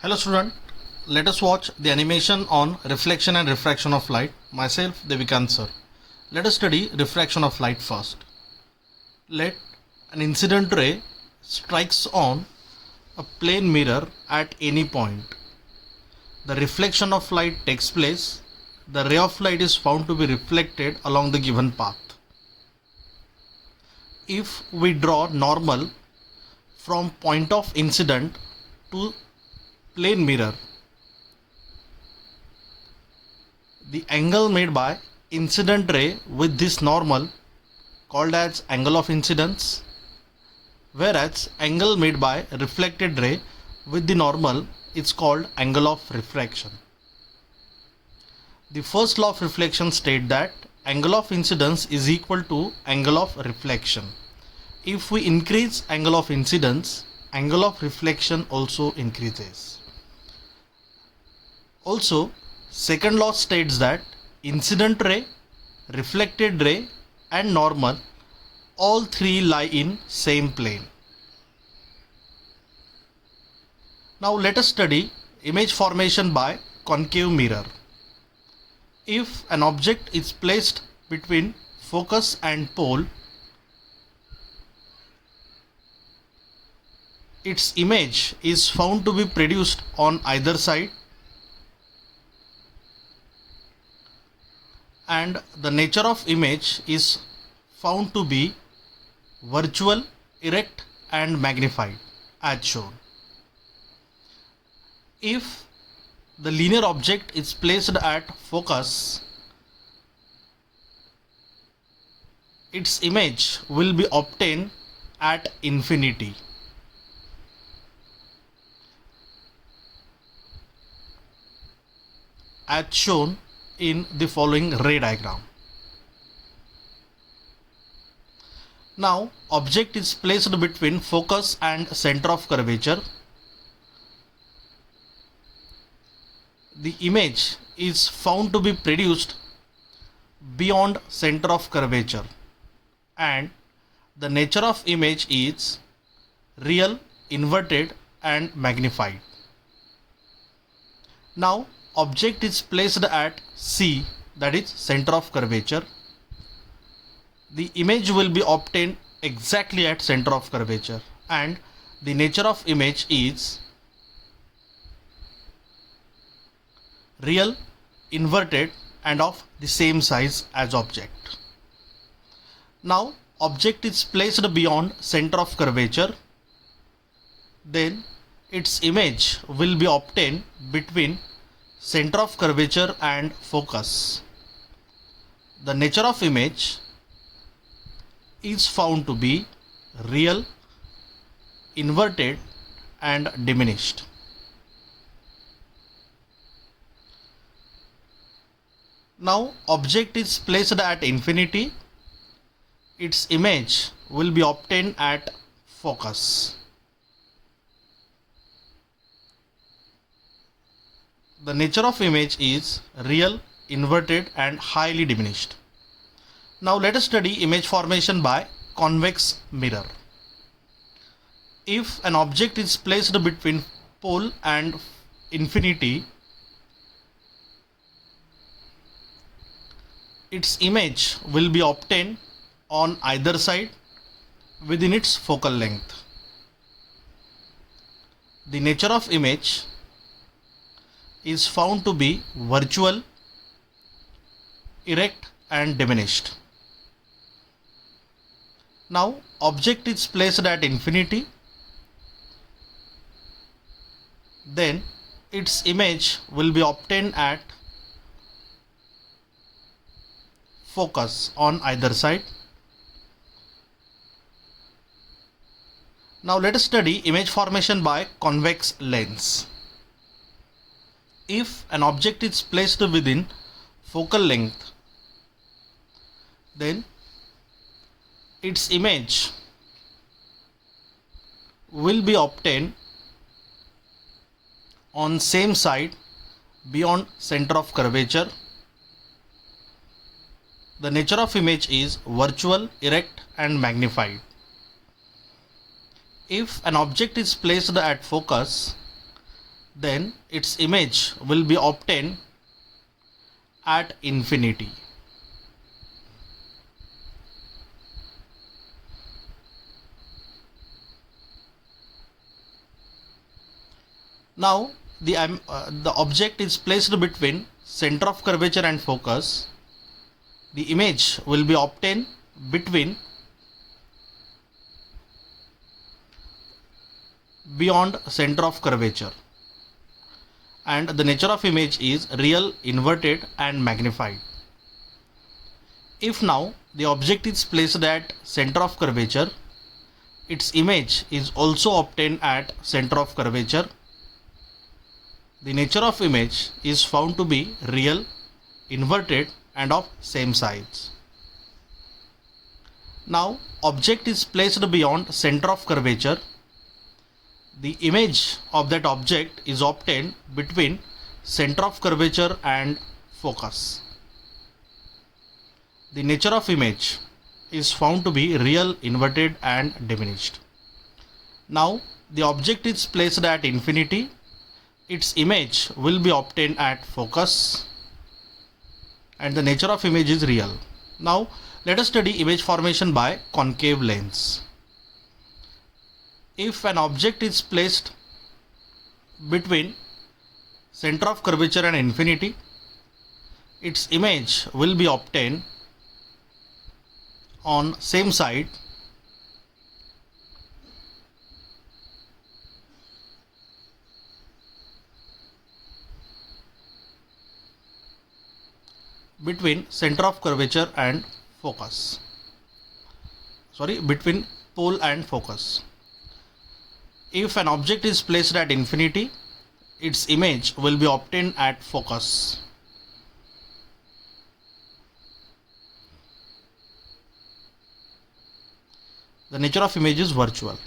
Hello student, let us watch the animation on reflection and refraction of light. Myself Devikant sir. Let us study refraction of light first. Let an incident ray strikes on a plane mirror at any point. The reflection of light takes place. The ray of light is found to be reflected along the given path. If we draw normal from point of incident to plane mirror, the angle made by incident ray with this normal called as angle of incidence, whereas angle made by reflected ray with the normal is called angle of refraction. The first law of reflection states that angle of incidence is equal to angle of reflection. If we increase angle of incidence, angle of reflection also increases. Also, second law states that incident ray, reflected ray and normal, all three lie in same plane. Now let us study image formation by concave mirror. If an object is placed between focus and pole, its image is found to be produced on either side, and the nature of image is found to be virtual, erect and magnified as shown. If the linear object is placed at focus, its image will be obtained at infinity. As shown in the following ray diagram. Now, object is placed between focus and center of curvature. The image is found to be produced beyond center of curvature, and the nature of image is real, inverted and magnified. Now, object is placed at C, that is center of curvature. The image will be obtained exactly at center of curvature, and the nature of image is real, inverted and of the same size as object. Now object is placed beyond center of curvature, then its image will be obtained between center of curvature and focus. The nature of image is found to be real, inverted and diminished. Now object is placed at infinity, its image will be obtained at focus. The nature of image is real, inverted and highly diminished. Now let us study image formation by convex mirror. If an object is placed between pole and infinity, its image will be obtained on either side within its focal length. The nature of image is found to be virtual, erect and diminished. Now object is placed at infinity, then its image will be obtained at focus on either side. Now let us study image formation by convex lens. If an object is placed within focal length, then its image will be obtained on same side beyond center of curvature. The nature of image is virtual, erect and magnified. If an object is placed at focus, then its image will be obtained at infinity. Now the object is placed between center of curvature and focus. The image will be obtained between beyond center of curvature, and the nature of image is real, inverted and magnified. If now the object is placed at center of curvature, its image is also obtained at center of curvature. The nature of image is found to be real, inverted and of same size. Now object is placed beyond center of curvature. The image of that object is obtained between center of curvature and focus. The nature of image is found to be real, inverted and diminished. Now the object is placed at infinity. Its image will be obtained at focus and the nature of image is real. Now let us study image formation by concave lens. If an object is placed between center of curvature and infinity, its image will be obtained on same side between center of curvature and focus. Between pole and focus. If an object is placed at infinity, its image will be obtained at focus. The nature of image is virtual.